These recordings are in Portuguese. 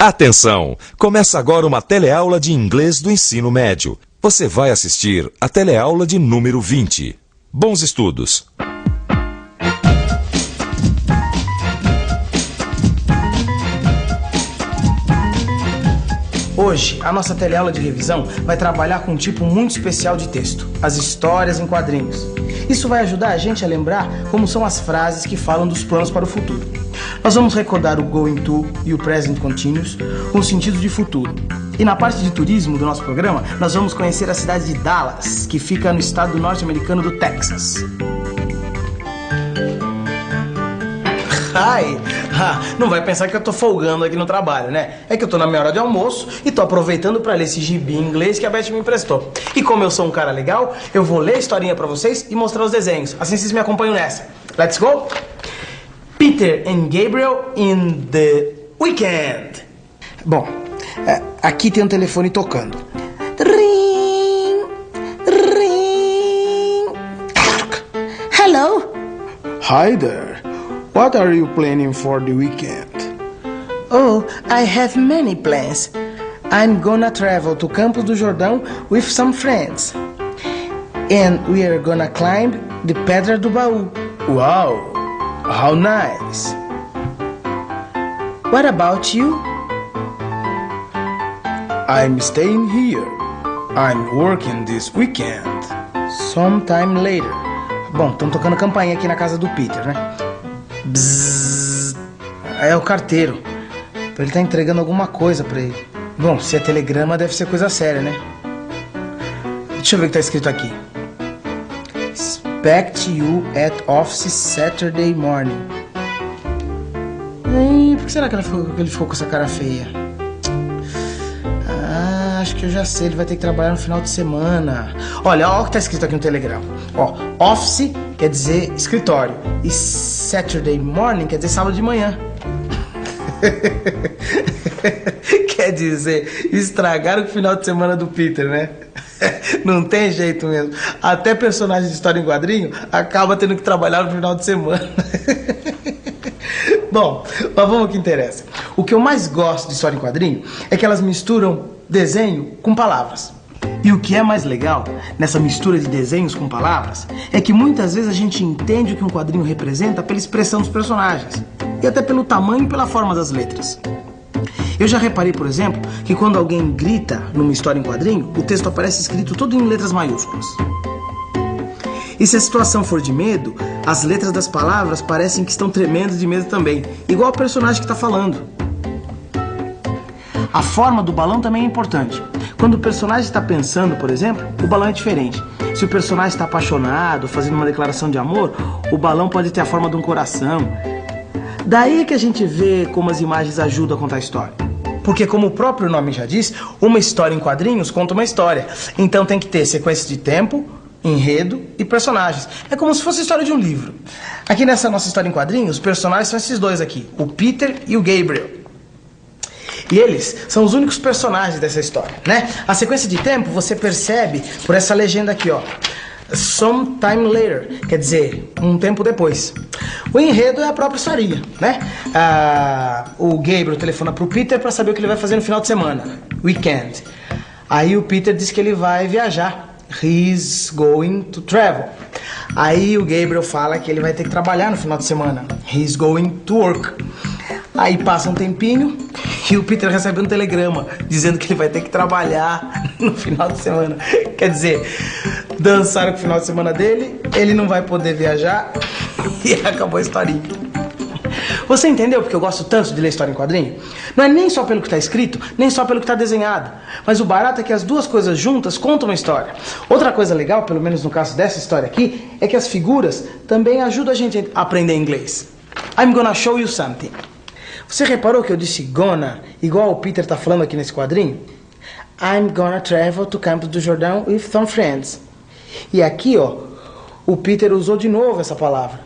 Atenção! Começa agora uma teleaula de inglês do ensino médio. Você vai assistir a teleaula de número 20. Bons estudos! Hoje, a nossa teleaula de revisão vai trabalhar com um tipo muito especial de texto, as histórias em quadrinhos. Isso vai ajudar a gente a lembrar como são as frases que falam dos planos para o futuro. Nós vamos recordar o going to e o present continuous com o sentido de futuro. E na parte de turismo do nosso programa, nós vamos conhecer a cidade de Dallas, que fica no estado norte-americano do Texas. Ai, não vai pensar que eu tô folgando aqui no trabalho, né? É que eu tô na minha hora de almoço e tô aproveitando pra ler esse gibi em inglês que a Beth me emprestou. E como eu sou um cara legal, eu vou ler a historinha pra vocês e mostrar os desenhos. Assim vocês me acompanham nessa. Let's go! Peter and Gabriel in the weekend. Bom, aqui tem um telefone tocando. Ring, ring. Hello? Hi there. What are you planning for the weekend? Oh, I have many plans. I'm gonna travel to Campos do Jordão with some friends. And we are gonna climb the Pedra do Baú. Wow, how nice. What about you? I'm staying here. I'm working this weekend. Sometime later. Bom, estão tocando campainha aqui na casa do Peter, né? Bzzz. É o carteiro. Ele tá entregando alguma coisa pra ele. Bom, se é telegrama deve ser coisa séria, né? Deixa eu ver o que tá escrito aqui. Expect you at office Saturday morning. Por que será que ele ficou com essa cara feia? Acho que eu já sei, ele vai ter que trabalhar no final de semana. Olha o que tá escrito aqui no telegrama. Ó, office quer dizer escritório e Saturday morning quer dizer sábado de manhã. Quer dizer, estragaram o final de semana do Peter, né? Não tem jeito mesmo. Até personagem de história em quadrinho acaba tendo que trabalhar no final de semana. Bom, mas vamos ao que interessa. O que eu mais gosto de história em quadrinho é que elas misturam desenho com palavras. E o que é mais legal nessa mistura de desenhos com palavras é que muitas vezes a gente entende o que um quadrinho representa pela expressão dos personagens e até pelo tamanho e pela forma das letras. Eu já reparei, por exemplo, que quando alguém grita numa história em quadrinho, o texto aparece escrito todo em letras maiúsculas. E se a situação for de medo, as letras das palavras parecem que estão tremendo de medo também, igual o personagem que está falando. A forma do balão também é importante. Quando o personagem está pensando, por exemplo, o balão é diferente. Se o personagem está apaixonado, fazendo uma declaração de amor, o balão pode ter a forma de um coração. Daí é que a gente vê como as imagens ajudam a contar a história. Porque, como o próprio nome já diz, uma história em quadrinhos conta uma história. Então tem que ter sequência de tempo, enredo e personagens. É como se fosse a história de um livro. Aqui nessa nossa história em quadrinhos, os personagens são esses dois aqui, o Peter e o Gabriel. E eles são os únicos personagens dessa história, né? A sequência de tempo você percebe por essa legenda aqui, ó. Sometime later, quer dizer, um tempo depois. O enredo é a própria historinha, né? O Gabriel telefona pro Peter para saber o que ele vai fazer no final de semana, weekend. Aí o Peter diz que ele vai viajar. He's going to travel. Aí o Gabriel fala que ele vai ter que trabalhar no final de semana. He's going to work. Aí passa um tempinho e o Peter recebe um telegrama dizendo que ele vai ter que trabalhar no final de semana. Quer dizer, dançaram com o final de semana dele, ele não vai poder viajar e acabou a historinha. Você entendeu porque eu gosto tanto de ler história em quadrinho? Não é nem só pelo que está escrito, nem só pelo que está desenhado. Mas o barato é que as duas coisas juntas contam uma história. Outra coisa legal, pelo menos no caso dessa história aqui, é que as figuras também ajudam a gente a aprender inglês. I'm gonna show you something. Você reparou que eu disse gonna, igual o Peter está falando aqui nesse quadrinho? I'm gonna travel to Campos do Jordão with some friends. E aqui, ó, o Peter usou de novo essa palavra.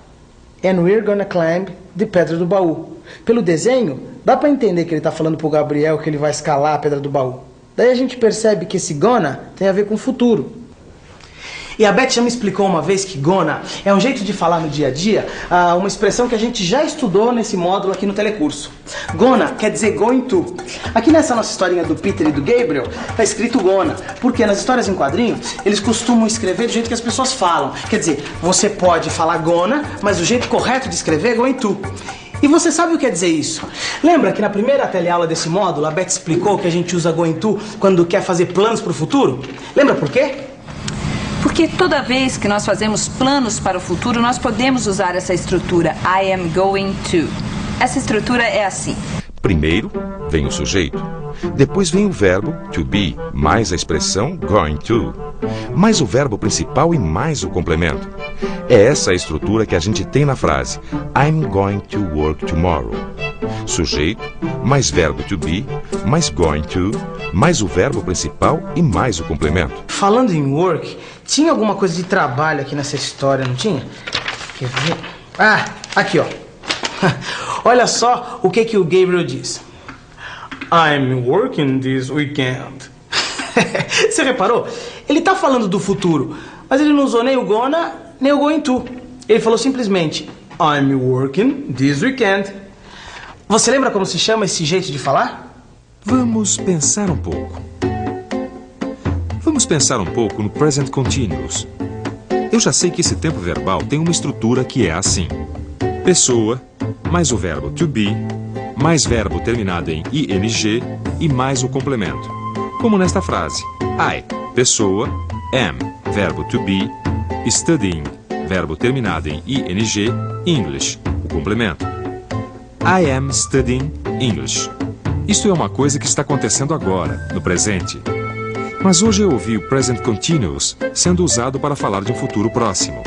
And we're gonna climb the Pedra do Baú. Pelo desenho, dá para entender que ele está falando pro Gabriel que ele vai escalar a Pedra do Baú. Daí a gente percebe que esse gonna tem a ver com o futuro. E a Beth já me explicou uma vez que gonna é um jeito de falar no dia a dia, uma expressão que a gente já estudou nesse módulo aqui no telecurso. Gonna quer dizer going to. Aqui nessa nossa historinha do Peter e do Gabriel, tá escrito gonna, porque nas histórias em quadrinho, eles costumam escrever do jeito que as pessoas falam. Quer dizer, você pode falar gonna, mas o jeito correto de escrever é going to. E você sabe o que quer dizer isso? Lembra que na primeira teleaula desse módulo, a Beth explicou que a gente usa going to quando quer fazer planos para o futuro? Lembra por quê? Porque toda vez que nós fazemos planos para o futuro, nós podemos usar essa estrutura I am going to. Essa estrutura é assim. Primeiro vem o sujeito, depois vem o verbo to be, mais a expressão going to, mais o verbo principal e mais o complemento. É essa a estrutura que a gente tem na frase I'm going to work tomorrow. Sujeito, mais verbo to be, mais going to, mais o verbo principal e mais o complemento. Falando em work, tinha alguma coisa de trabalho aqui nessa história, não tinha? Quer ver? Ah, aqui ó. Olha só o que o Gabriel diz. I'm working this weekend. Você reparou? Ele tá falando do futuro, mas ele não usou nem o gonna, nem o going to. Ele falou simplesmente I'm working this weekend. Você lembra como se chama esse jeito de falar? Vamos pensar um pouco. Vamos pensar um pouco no present continuous. Eu já sei que esse tempo verbal tem uma estrutura que é assim. Pessoa, mais o verbo to be, mais verbo terminado em ing e mais o complemento. Como nesta frase. I, pessoa, am, verbo to be, studying, verbo terminado em ing, English, o complemento. I am studying English. Isto é uma coisa que está acontecendo agora, no presente. Mas hoje eu ouvi o present continuous sendo usado para falar de um futuro próximo.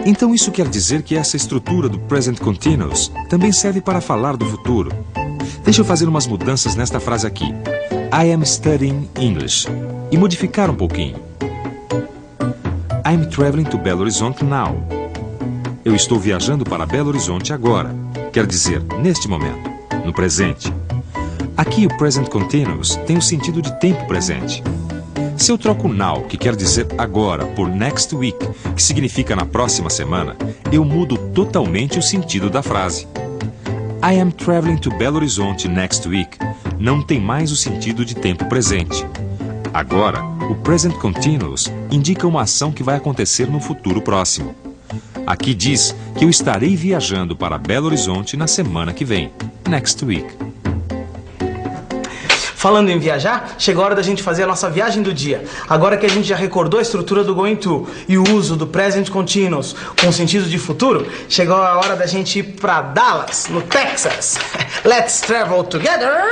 Então isso quer dizer que essa estrutura do present continuous também serve para falar do futuro. Deixa eu fazer umas mudanças nesta frase aqui. I am studying English. E modificar um pouquinho. I'm traveling to Belo Horizonte now. Eu estou viajando para Belo Horizonte agora. Quer dizer, neste momento, no presente. Aqui o present continuous tem o sentido de tempo presente. Se eu troco now, que quer dizer agora, por next week, que significa na próxima semana, eu mudo totalmente o sentido da frase. I am traveling to Belo Horizonte next week não tem mais o sentido de tempo presente. Agora, o present continuous indica uma ação que vai acontecer no futuro próximo. Aqui diz que eu estarei viajando para Belo Horizonte na semana que vem, next week. Falando em viajar, chegou a hora da gente fazer a nossa viagem do dia. Agora que a gente já recordou a estrutura do going to e o uso do present continuous com sentido de futuro, chegou a hora da gente ir para Dallas, no Texas. Let's travel together!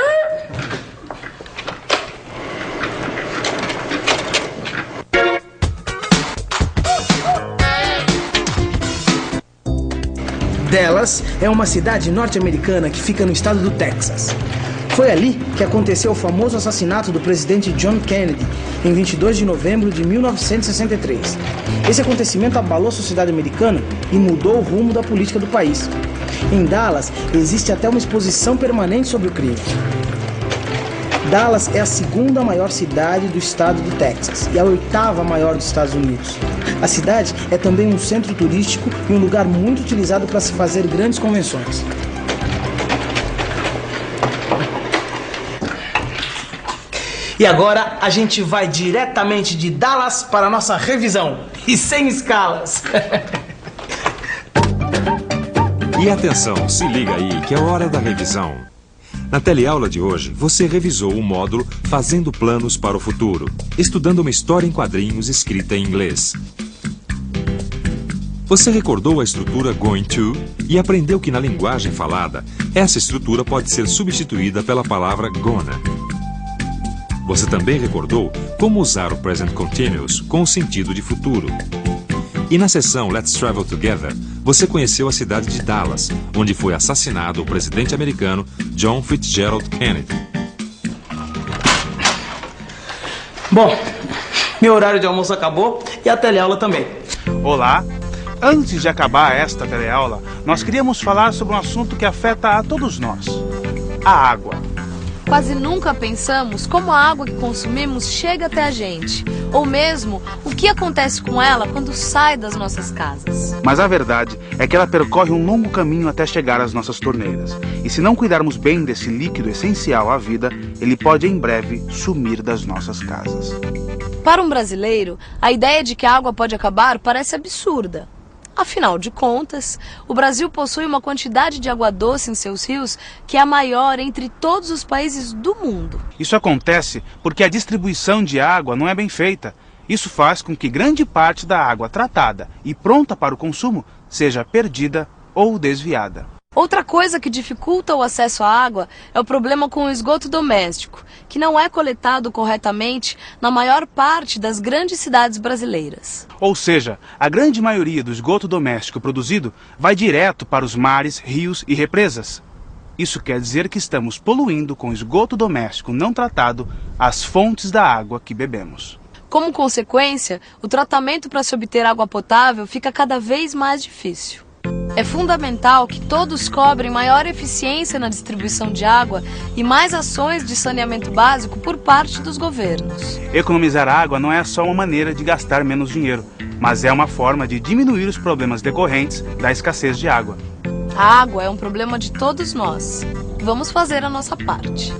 Dallas é uma cidade norte-americana que fica no estado do Texas. Foi ali que aconteceu o famoso assassinato do presidente John Kennedy, em 22 de novembro de 1963. Esse acontecimento abalou a sociedade americana e mudou o rumo da política do país. Em Dallas, existe até uma exposição permanente sobre o crime. Dallas é a segunda maior cidade do estado do Texas e a oitava maior dos Estados Unidos. A cidade é também um centro turístico e um lugar muito utilizado para se fazer grandes convenções. E agora a gente vai diretamente de Dallas para a nossa revisão. E sem escalas. E atenção, se liga aí que é hora da revisão. Na teleaula de hoje, você revisou o módulo Fazendo Planos para o Futuro, estudando uma história em quadrinhos escrita em inglês. Você recordou a estrutura going to e aprendeu que na linguagem falada, essa estrutura pode ser substituída pela palavra gonna. Você também recordou como usar o present continuous com o sentido de futuro. E na sessão Let's Travel Together, você conheceu a cidade de Dallas, onde foi assassinado o presidente americano John Fitzgerald Kennedy. Bom, meu horário de almoço acabou e a teleaula também. Olá! Antes de acabar esta teleaula, nós queríamos falar sobre um assunto que afeta a todos nós: a água. Quase nunca pensamos como a água que consumimos chega até a gente, ou mesmo o que acontece com ela quando sai das nossas casas. Mas a verdade é que ela percorre um longo caminho até chegar às nossas torneiras. E se não cuidarmos bem desse líquido essencial à vida, ele pode em breve sumir das nossas casas. Para um brasileiro, a ideia de que a água pode acabar parece absurda. Afinal de contas, o Brasil possui uma quantidade de água doce em seus rios que é a maior entre todos os países do mundo. Isso acontece porque a distribuição de água não é bem feita. Isso faz com que grande parte da água tratada e pronta para o consumo seja perdida ou desviada. Outra coisa que dificulta o acesso à água é o problema com o esgoto doméstico, que não é coletado corretamente na maior parte das grandes cidades brasileiras. Ou seja, a grande maioria do esgoto doméstico produzido vai direto para os mares, rios e represas. Isso quer dizer que estamos poluindo com esgoto doméstico não tratado as fontes da água que bebemos. Como consequência, o tratamento para se obter água potável fica cada vez mais difícil. É fundamental que todos cobrem maior eficiência na distribuição de água e mais ações de saneamento básico por parte dos governos. Economizar água não é só uma maneira de gastar menos dinheiro, mas é uma forma de diminuir os problemas decorrentes da escassez de água. A água é um problema de todos nós. Vamos fazer a nossa parte.